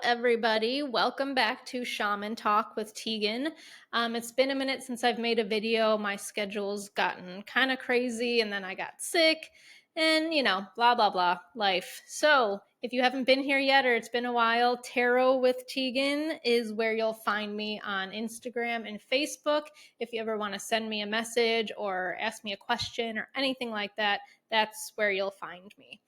everybody. Welcome back to Shaman Talk with Tegan. It's been a minute since I've made a video. My schedule's gotten kind of crazy, and then I got sick, and blah, blah, blah, life. So, if you haven't been here yet or it's been a while, Tarot with Tegan is where you'll find me on Instagram and Facebook. If you ever want to send me a message or ask me a question or anything like that, that's where you'll find me.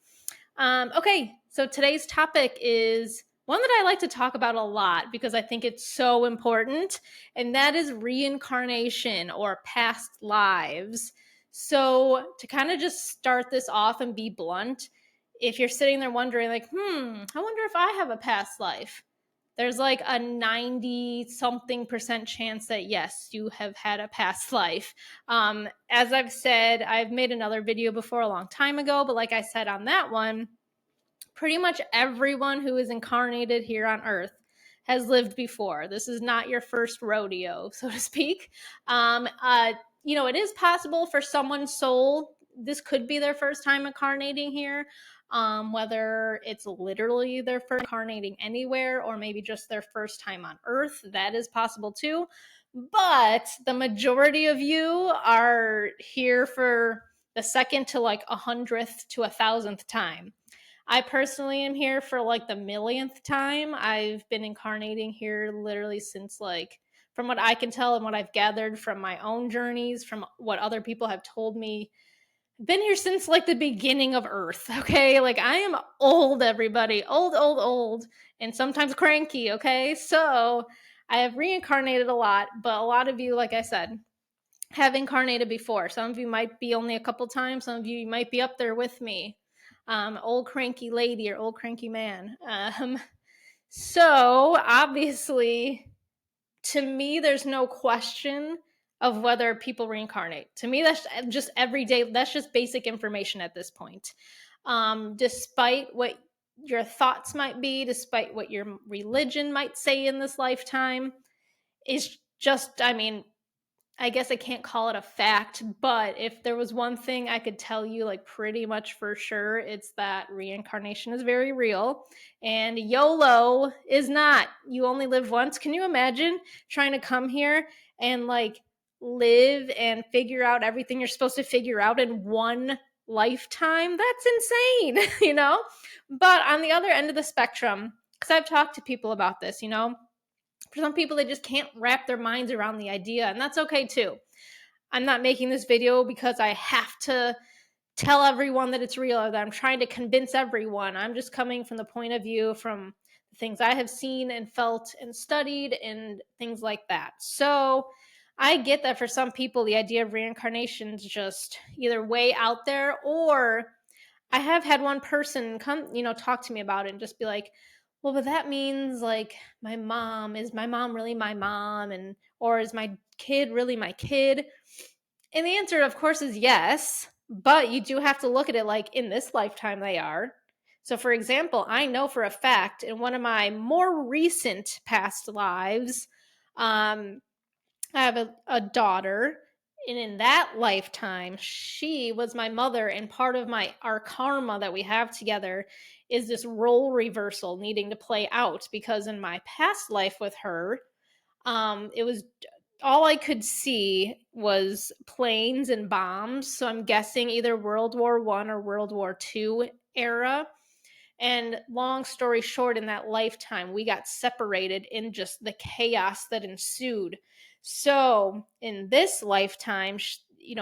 Okay, so today's topic is one that I like to talk about a lot because I think it's so important, and that is reincarnation or past lives. So, to kind of just start this off and be blunt, if you're sitting there wondering, like, I wonder if I have a past life, there's like a 90 something percent chance that yes, you have had a past life. As I've said, I've made another video before a long time ago, but like I said on that one, pretty much everyone who is incarnated here on Earth has lived before. This is not your first rodeo, so to speak. It is possible for someone's soul, this could be their first time incarnating here. Whether it's literally their first incarnating anywhere or maybe just their first time on Earth, that is possible too. But the majority of you are here for the second to like 100th to 1,000th time. I personally am here for like the millionth time. I've been incarnating here literally since from what I can tell and what I've gathered from my own journeys, from what other people have told me, I've been here since like the beginning of Earth. Okay. Like I am old, everybody. Old, and sometimes cranky. Okay. So I have reincarnated a lot, but a lot of you, like I said, have incarnated before. Some of you might be only a couple times. Some of you might be up there with me. Old cranky lady or old cranky man. So obviously, to me, there's no question of whether people reincarnate. To me, that's just everyday, that's just basic information at this point. Despite what your thoughts might be, despite what your religion might say in this lifetime, is just, I guess I can't call it a fact, but if there was one thing I could tell you, like pretty much for sure, it's that reincarnation is very real and YOLO is not. You only live once. Can you imagine trying to come here and like live and figure out everything you're supposed to figure out in one lifetime? That's insane, But on the other end of the spectrum, because I've talked to people about this, for some people, they just can't wrap their minds around the idea, and that's okay too. I'm not making this video because I have to tell everyone that it's real or that I'm trying to convince everyone. I'm just coming from the point of view from the things I have seen and felt and studied and things like that. So I get that for some people, the idea of reincarnation is just either way out there, or I have had one person come, talk to me about it and just be like, well, but that means like is my mom really my mom? Or is my kid really my kid? And the answer, of course, is yes, but you do have to look at it like in this lifetime they are. So, for example, I know for a fact in one of my more recent past lives, I have a daughter, and in that lifetime, she was my mother, and part of our karma that we have together is this role reversal needing to play out, because in my past life with her, it was all I could see was planes and bombs. So I'm guessing either World War I or World War II era. And long story short, in that lifetime, we got separated in just the chaos that ensued. So in this lifetime,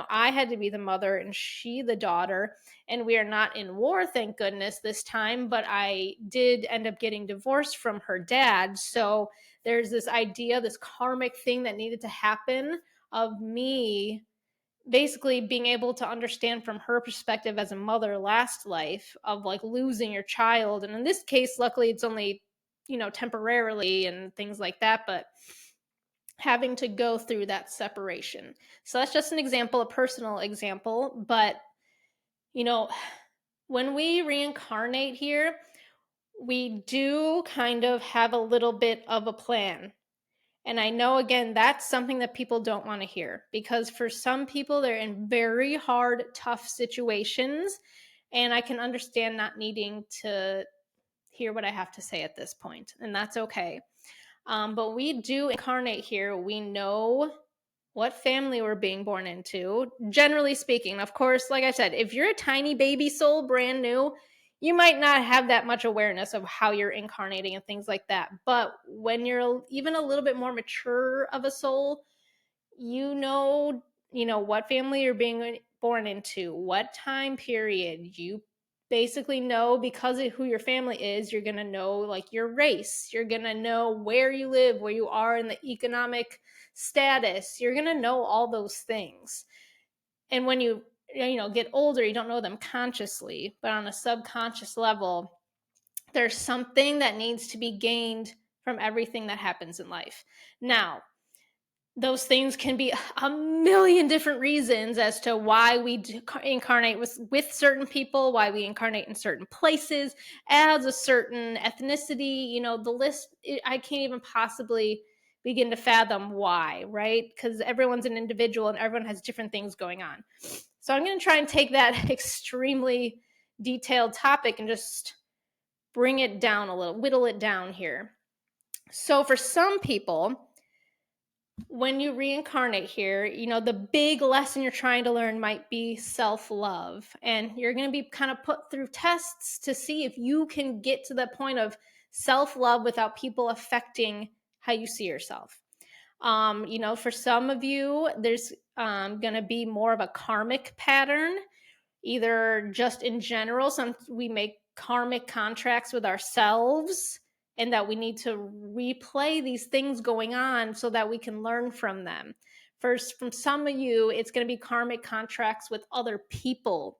I had to be the mother and she the daughter. And we are not in war, thank goodness, this time. But I did end up getting divorced from her dad. So there's this idea, this karmic thing that needed to happen of me basically being able to understand from her perspective as a mother last life of like losing your child. And in this case, luckily it's only, temporarily and things like that, but having to go through that separation. So that's just an example, a personal example. But, when we reincarnate here, we do kind of have a little bit of a plan. And I know, again, that's something that people don't want to hear, because for some people, they're in very hard, tough situations. And I can understand not needing to hear what I have to say at this point, and that's okay. But we do incarnate here. We know what family we're being born into, generally speaking. Of course, like I said, if you're a tiny baby soul, brand new, you might not have that much awareness of how you're incarnating and things like that. But when you're even a little bit more mature of a soul, you know what family you're being born into, what time period. You basically know, because of who your family is, you're going to know like your race, you're going to know where you live, where you are in the economic status, you're going to know all those things. And when you get older, you don't know them consciously, but on a subconscious level, there's something that needs to be gained from everything that happens in life. Now, those things can be a million different reasons as to why we incarnate with certain people, why we incarnate in certain places, as a certain ethnicity. The list, I can't even possibly begin to fathom why, right? Because everyone's an individual and everyone has different things going on. So I'm going to try and take that extremely detailed topic and just bring it down a little, whittle it down here. So for some people, when you reincarnate here, the big lesson you're trying to learn might be self-love. And you're going to be kind of put through tests to see if you can get to the point of self-love without people affecting how you see yourself. For some of you, there's going to be more of a karmic pattern, either just in general. We make karmic contracts with ourselves, and that we need to replay these things going on so that we can learn from them. First, from some of you, it's going to be karmic contracts with other people.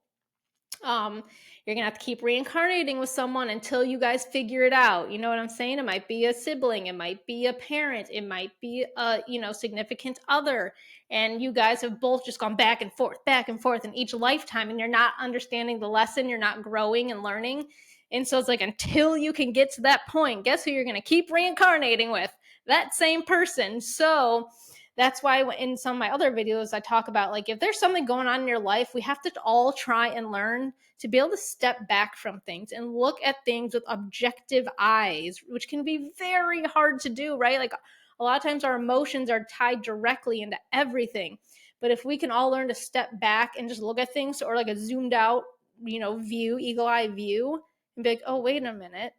You're gonna have to keep reincarnating with someone until you guys figure it out. You know what I'm saying? It might be a sibling, it might be a parent, it might be a significant other, and you guys have both just gone back and forth in each lifetime, and you're not understanding the lesson, you're not growing and learning. And so it's like, until you can get to that point, guess who you're gonna keep reincarnating with? That same person. So that's why in some of my other videos, I talk about, like, if there's something going on in your life, we have to all try and learn to be able to step back from things and look at things with objective eyes, which can be very hard to do, right? Like, a lot of times our emotions are tied directly into everything. But if we can all learn to step back and just look at things, or like a zoomed out, view, eagle eye view, and be like, oh, wait a minute,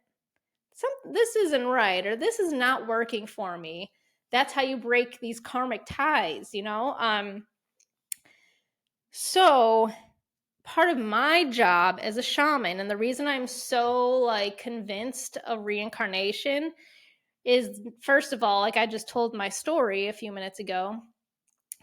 this isn't right, or this is not working for me. That's how you break these karmic ties, So part of my job as a shaman, and the reason I'm so convinced of reincarnation, is, first of all, like I just told my story a few minutes ago,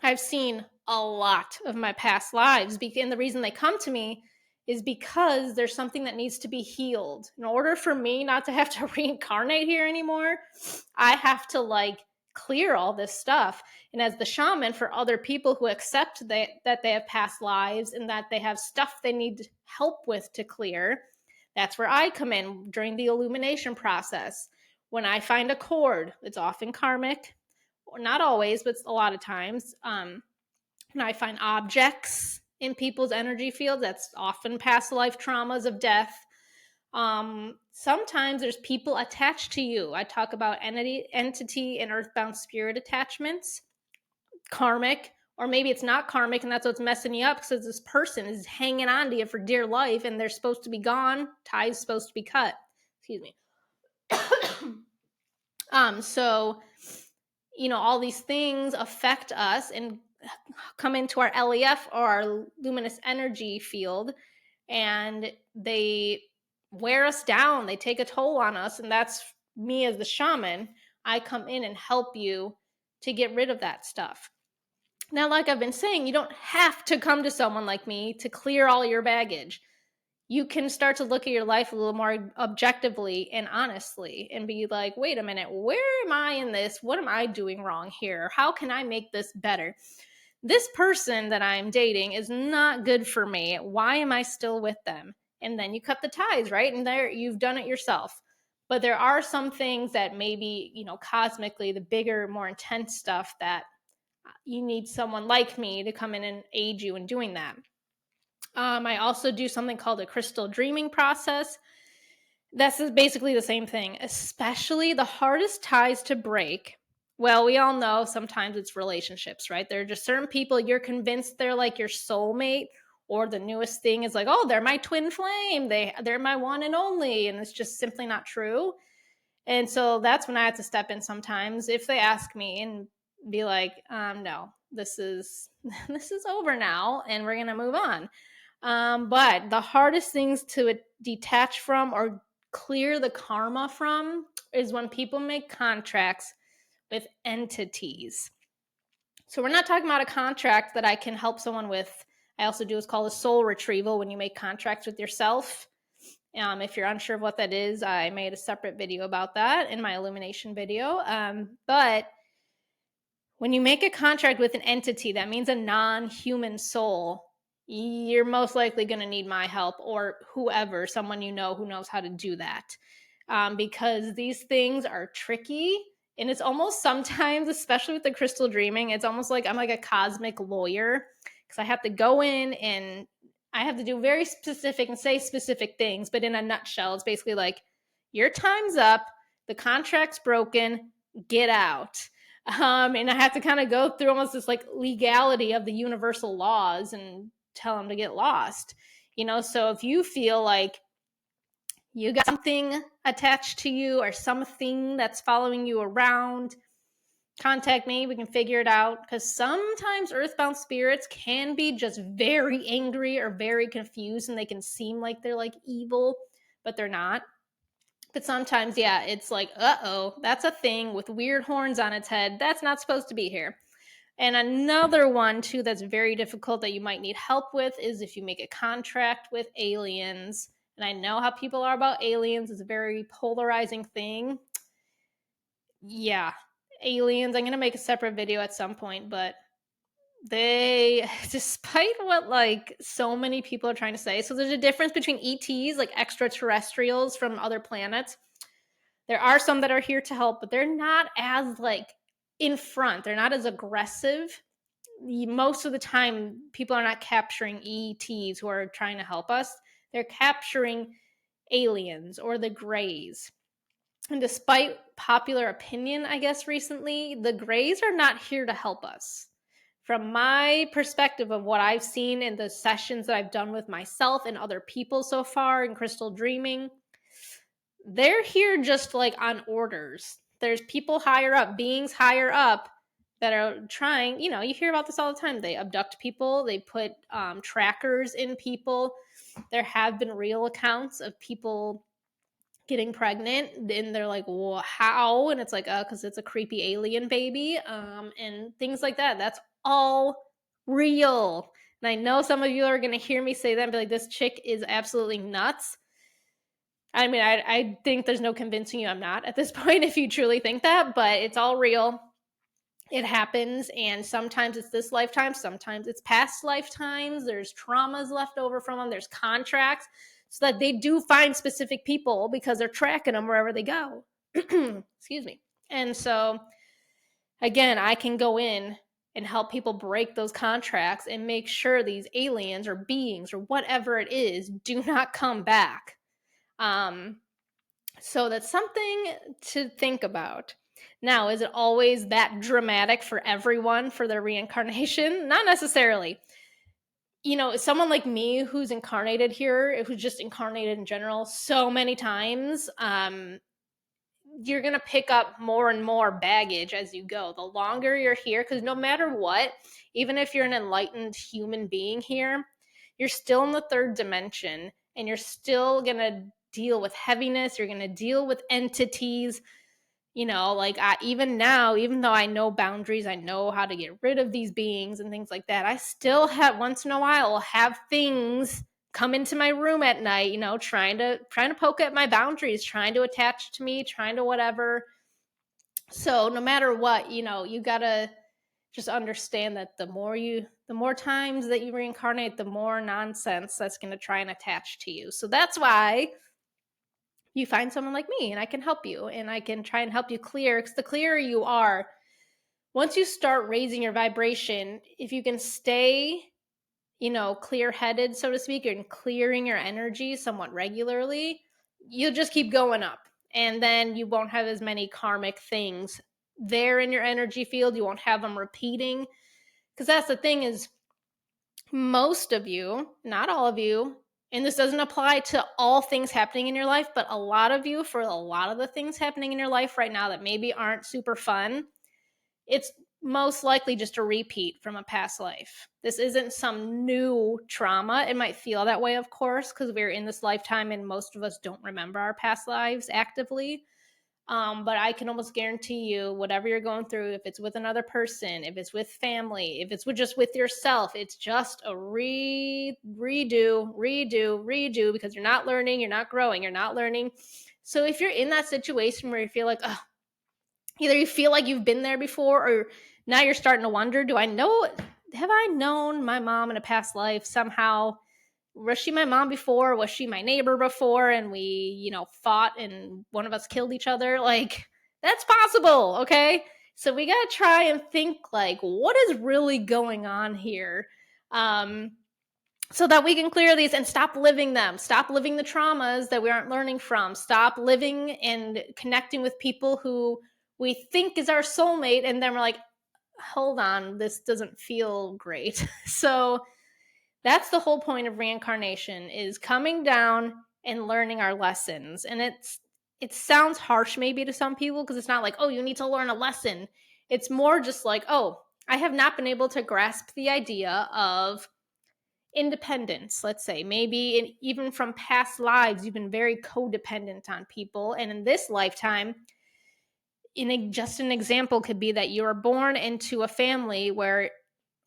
I've seen a lot of my past lives, and the reason they come to me is because there's something that needs to be healed. In order for me not to have to reincarnate here anymore, I have to clear all this stuff. And as the shaman, for other people who accept that they have past lives and that they have stuff they need help with to clear, that's where I come in during the illumination process. When I find a cord, it's often karmic, or not always, but a lot of times. When I find objects in people's energy field, that's often past life traumas of death. Sometimes there's people attached to you. I talk about entity and earthbound spirit attachments, karmic, or maybe it's not karmic and that's what's messing you up, because this person is hanging on to you for dear life and they're supposed to be gone. Ties supposed to be cut. Excuse me. So all these things affect us and come into our LEF, or our luminous energy field, and they wear us down. They take a toll on us. And that's me as the shaman. I come in and help you to get rid of that stuff. Now, like I've been saying, you don't have to come to someone like me to clear all your baggage. You can start to look at your life a little more objectively and honestly and be like, wait a minute, where am I in this? What am I doing wrong here? How can I make this better? This person that I'm dating is not good for me. Why am I still with them? And then you cut the ties, right? And there, you've done it yourself. But there are some things that maybe, cosmically, the bigger, more intense stuff, that you need someone like me to come in and aid you in doing that. I also do something called a crystal dreaming process. This is basically the same thing, especially the hardest ties to break. Well, we all know sometimes it's relationships, right? There are just certain people you're convinced they're like your soulmate, or the newest thing is like, oh, they're my twin flame. They're my one and only, and it's just simply not true. And so that's when I have to step in sometimes if they ask me and be like, no, this is this is over now and we're gonna move on. But the hardest things to detach from or clear the karma from is when people make contracts with entities. So we're not talking about a contract that I can help someone with. I also do what's called a soul retrieval when you make contracts with yourself. If you're unsure of what that is, I made a separate video about that in my illumination video. But when you make a contract with an entity, that means a non-human soul, you're most likely going to need my help or whoever, someone you know who knows how to do that. Because these things are tricky. And it's almost sometimes, especially with the crystal dreaming, it's almost like I'm like a cosmic lawyer because I have to go in and I have to do very specific and say specific things. But in a nutshell, it's basically like, your time's up, the contract's broken, get out. And I have to kind of go through almost this like legality of the universal laws and tell them to get lost. So if you feel like you got something attached to you or something that's following you around, contact me. We can figure it out, because sometimes earthbound spirits can be just very angry or very confused, and they can seem like they're like evil, but they're not. But sometimes, yeah, it's like, uh-oh, that's a thing with weird horns on its head. That's not supposed to be here. And another one, too, that's very difficult that you might need help with is if you make a contract with aliens. And I know how people are about aliens. It's a very polarizing thing. Yeah, aliens. I'm going to make a separate video at some point, but they, despite what like so many people are trying to say, so there's a difference between ETs, like extraterrestrials from other planets. There are some that are here to help, but they're not as like in front. They're not as aggressive. Most of the time, people are not capturing ETs who are trying to help us. They're capturing aliens or the Greys. And despite popular opinion, I guess recently, the Greys are not here to help us. From my perspective of what I've seen in the sessions that I've done with myself and other people so far in crystal dreaming, they're here just like on orders. There's people higher up, beings higher up that are trying, you hear about this all the time. They abduct people, they put trackers in people. There have been real accounts of people getting pregnant, and they're like, well, how? And it's like, because it's a creepy alien baby, and things like that. That's all real. And I know some of you are going to hear me say that and be like, this chick is absolutely nuts. I mean, I think there's no convincing you I'm not at this point if you truly think that, but it's all real. It happens, and sometimes it's this lifetime, sometimes it's past lifetimes. There's traumas left over from them. There's contracts, so that they do find specific people because they're tracking them wherever they go. Excuse me. And so, again, I can go in and help people break those contracts and make sure these aliens or beings or whatever it is do not come back. So that's something to think about. Now, is it always that dramatic for everyone for their reincarnation? Not necessarily. Someone like me who's incarnated here, who's just incarnated in general so many times, you're going to pick up more and more baggage as you go. The longer you're here, because no matter what, even if you're an enlightened human being here, you're still in the third dimension, and you're still going to deal with heaviness. You're going to deal with entities. Even now, even though I know boundaries, I know how to get rid of these beings and things like that, I still have, once in a while, have things come into my room at night, trying to poke at my boundaries, trying to attach to me, trying to whatever. So no matter what, you gotta just understand that the more times that you reincarnate, the more nonsense that's going to try and attach to you. So that's why you find someone like me, and I can help you, and I can try and help you clear, because the clearer you are, once you start raising your vibration, if you can stay, clear-headed, so to speak, and clearing your energy somewhat regularly, you'll just keep going up. And then you won't have as many karmic things there in your energy field. You won't have them repeating. Because that's the thing is, most of you, not all of you, and this doesn't apply to all things happening in your life, but a lot of you, for a lot of the things happening in your life right now that maybe aren't super fun, it's most likely just a repeat from a past life. This isn't some new trauma. It might feel that way, of course, because we're in this lifetime and most of us don't remember our past lives actively. But I can almost guarantee you, whatever you're going through, if it's with another person, if it's with family, if it's just with yourself, it's just a redo, because you're not learning, you're not growing, you're not learning. So if you're in that situation where you feel like, oh, either you feel like you've been there before, or now you're starting to wonder, have I known my mom in a past life somehow? Was she my mom before? Was she my neighbor before? And we, fought and one of us killed each other? Like, that's possible, okay? So we got to try and think, like, what is really going on here? So that we can clear these and stop living them. Stop living the traumas that we aren't learning from. Stop living and connecting with people who we think is our soulmate. And then we're like, hold on, this doesn't feel great. So that's the whole point of reincarnation, is coming down and learning our lessons. And it sounds harsh maybe to some people, because it's not like, oh, you need to learn a lesson. It's more just like, oh, I have not been able to grasp the idea of independence, let's say. Maybe even from past lives, you've been very codependent on people. And in this lifetime, just an example could be that you were born into a family where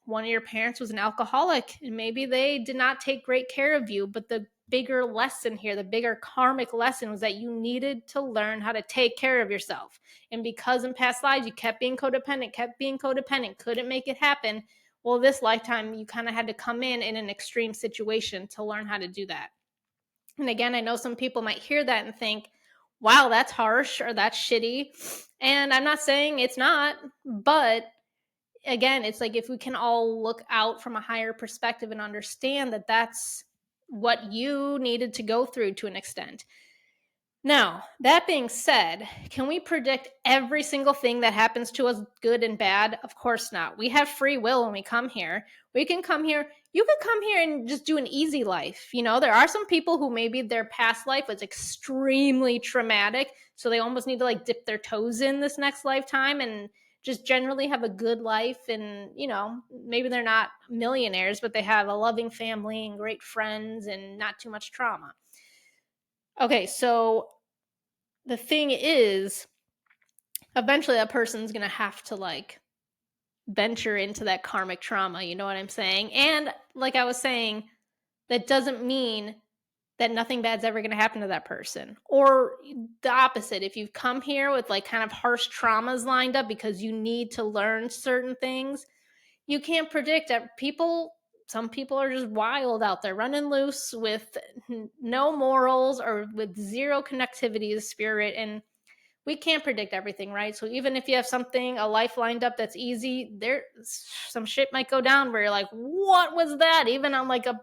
one of your parents was an alcoholic, and maybe they did not take great care of you. But the bigger lesson here, the bigger karmic lesson, was that you needed to learn how to take care of yourself. And because in past lives you kept being codependent, couldn't make it happen, well, this lifetime you kind of had to come in an extreme situation to learn how to do that. And again, I know some people might hear that and think, wow, that's harsh or that's shitty. And I'm not saying it's not, but again, it's like, if we can all look out from a higher perspective and understand that that's what you needed to go through to an extent. Now, that being said, can we predict every single thing that happens to us, good and bad? Of course not. We have free will when we come here. We can come here. You can come here and just do an easy life. There are some people who maybe their past life was extremely traumatic, so they almost need to like dip their toes in this next lifetime and just generally have a good life. And, maybe they're not millionaires, but they have a loving family and great friends and not too much trauma. Okay, so the thing is, eventually that person's going to have to like venture into that karmic trauma. You know what I'm saying? And like I was saying, that doesn't mean that nothing bad's ever going to happen to that person. Or the opposite. If you've come here with like kind of harsh traumas lined up because you need to learn certain things, you can't predict that some people are just wild out there running loose with no morals or with zero connectivity to spirit. And we can't predict everything, right? So even if you have a life lined up that's easy, some shit might go down where you're like, what was that? Even on like a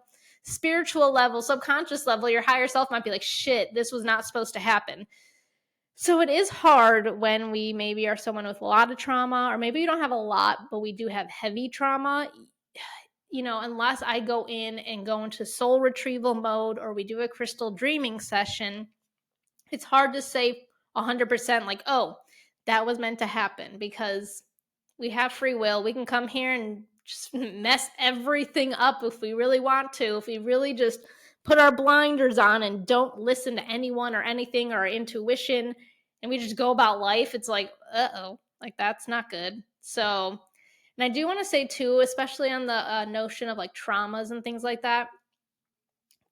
spiritual level, subconscious level, your higher self might be like, shit, this was not supposed to happen. So it is hard when we maybe are someone with a lot of trauma, or maybe we don't have a lot, but we do have heavy trauma. Unless I go into soul retrieval mode, or we do a crystal dreaming session, it's hard to say 100% like, oh, that was meant to happen, because we have free will. We can come here and just mess everything up if we really want to, if we really just put our blinders on and don't listen to anyone or anything or our intuition, and we just go about life. It's like, uh-oh, like that's not good. So, and I do want to say too, especially on the notion of like traumas and things like that,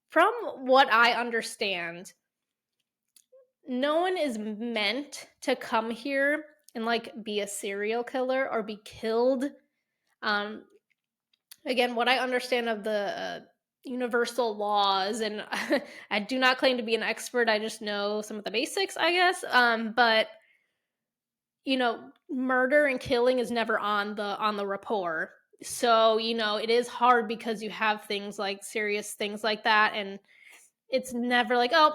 from what I understand, no one is meant to come here and like be a serial killer or be killed. Again, what I understand of the universal laws, and I do not claim to be an expert, I just know some of the basics, I guess. But murder and killing is never on the rapport. So, it is hard because you have things like serious things like that, and it's never like, oh,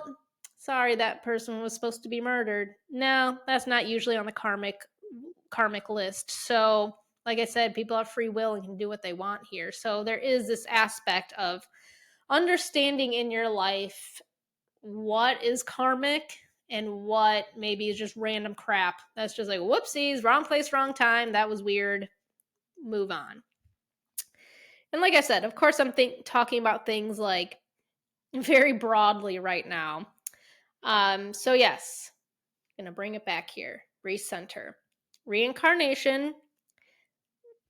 sorry, that person was supposed to be murdered. No, that's not usually on the karmic list. So, like I said, people have free will and can do what they want here. So there is this aspect of understanding in your life what is karmic and what maybe is just random crap. That's just like, whoopsies, wrong place, wrong time. That was weird. Move on. And like I said, of course, I'm talking about things like very broadly right now. So yes, gonna bring it back here. Recenter. Reincarnation,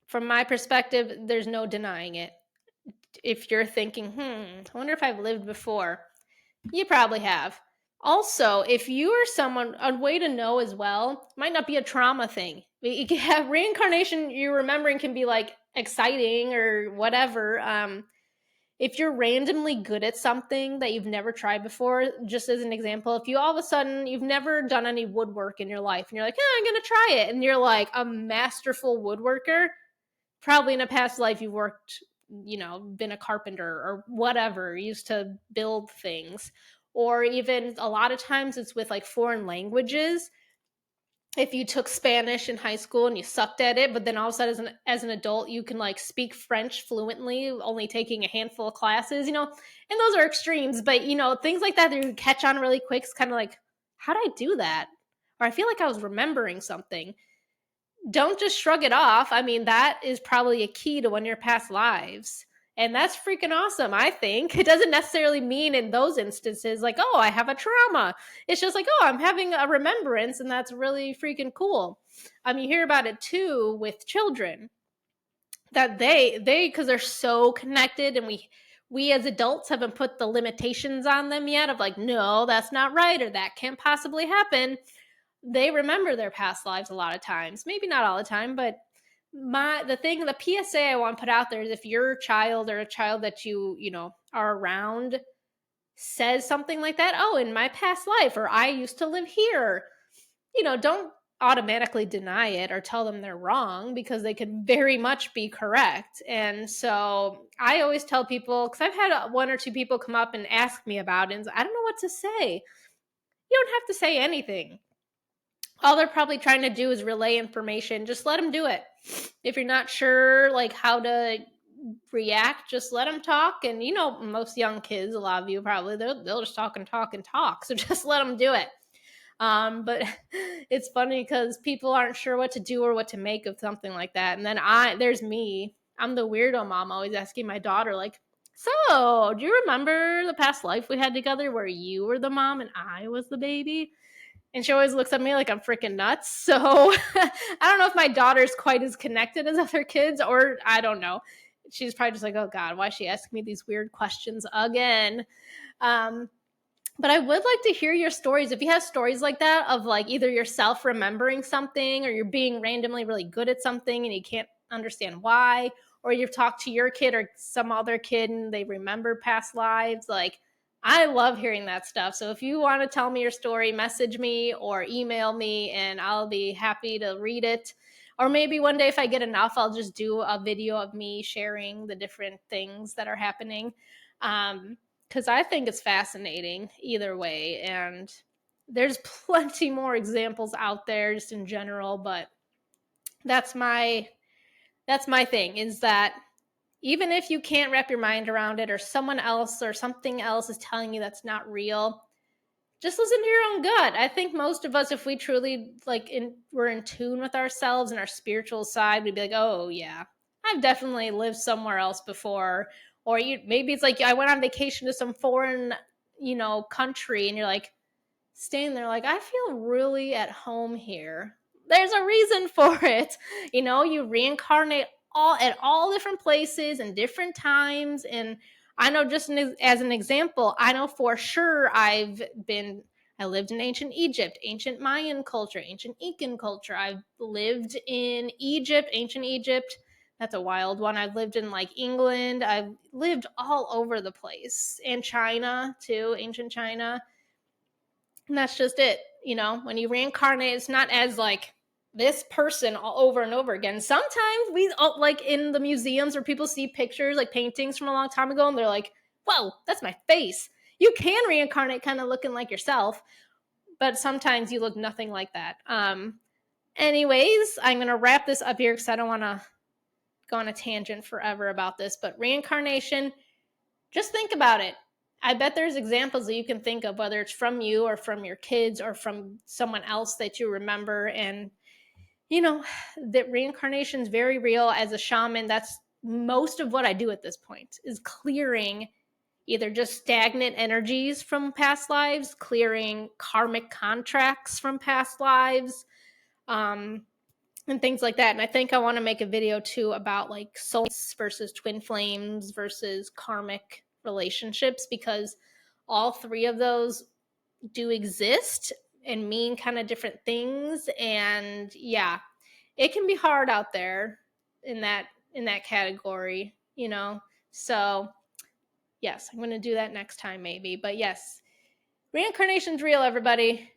from my perspective, there's no denying it. If you're thinking, I wonder if I've lived before, you probably have. Also, if you are someone, a way to know as well, might not be a trauma thing. You can have reincarnation, you're remembering can be like exciting or whatever. If you're randomly good at something that you've never tried before, just as an example, if you all of a sudden, you've never done any woodwork in your life and you're like, I'm going to try it. And you're like a masterful woodworker, probably in a past life you've worked, been a carpenter or whatever, used to build things. Or even a lot of times it's with like foreign languages. If you took Spanish in high school and you sucked at it, but then all of a sudden as an adult, you can like speak French fluently, only taking a handful of classes, and those are extremes, but things like that you catch on really quick. It's kind of like, how did I do that? Or I feel like I was remembering something. Don't just shrug it off. I mean, that is probably a key to one of your past lives. And that's freaking awesome, I think. It doesn't necessarily mean in those instances like, oh, I have a trauma. It's just like, oh, I'm having a remembrance, and that's really freaking cool. You hear about it too with children, that they because they're so connected, and we as adults haven't put the limitations on them yet of like, no, that's not right, or that can't possibly happen. They remember their past lives a lot of times. Maybe not all the time, but the PSA I want to put out there is if your child or a child that you are around says something like that, oh, in my past life, or I used to live here, don't automatically deny it or tell them they're wrong, because they could very much be correct. And so I always tell people, because I've had one or two people come up and ask me about it, and I don't know what to say. You don't have to say anything. All they're probably trying to do is relay information. Just let them do it. If you're not sure like how to react, just let them talk. And most young kids, a lot of you probably, they'll just talk and talk and talk. So just let them do it. But it's funny because people aren't sure what to do or what to make of something like that. And then there's me. I'm the weirdo mom, always asking my daughter like, so do you remember the past life we had together where you were the mom and I was the baby? And she always looks at me like I'm freaking nuts. So I don't know if my daughter's quite as connected as other kids, or I don't know. She's probably just like, oh God, why is she asking me these weird questions again? But I would like to hear your stories. If you have stories like that of like either yourself remembering something, or you're being randomly really good at something and you can't understand why, or you've talked to your kid or some other kid and they remember past lives, like I love hearing that stuff. So if you want to tell me your story, message me or email me and I'll be happy to read it. Or maybe one day if I get enough, I'll just do a video of me sharing the different things that are happening. Because I think it's fascinating either way. And there's plenty more examples out there just in general, but that's my thing, is that even if you can't wrap your mind around it, or someone else or something else is telling you that's not real, just listen to your own gut. I think most of us, if we truly we're in tune with ourselves and our spiritual side, we'd be like, oh yeah, I've definitely lived somewhere else before. Or maybe it's like I went on vacation to some foreign, country, and you're like staying there like, I feel really at home here. There's a reason for it. You reincarnate at all different places and different times. And I know, just as an example, I know for sure I lived in ancient Egypt, ancient Mayan culture, ancient Incan culture. I've lived in Egypt, ancient Egypt. That's a wild one. I've lived in like England. I've lived all over the place. And China too, ancient China. And that's just it. When you reincarnate, it's not as like this person all over and over again. Sometimes we like in the museums where people see pictures, like paintings from a long time ago, and they're like, whoa, that's my face. You can reincarnate kind of looking like yourself, but sometimes you look nothing like that. Anyways, I'm going to wrap this up here because I don't want to go on a tangent forever about this, but reincarnation, just think about it. I bet there's examples that you can think of, whether it's from you or from your kids or from someone else that you remember. And, you know, that reincarnation is very real. As a shaman, that's most of what I do at this point, is clearing either just stagnant energies from past lives, clearing karmic contracts from past lives, and things like that. And I think I want to make a video too about like soulmates versus twin flames versus karmic relationships, because all three of those do exist and mean kind of different things. And yeah, it can be hard out there in that category, you know. So yes, I'm going to do that next time maybe. But yes, reincarnation's real, everybody.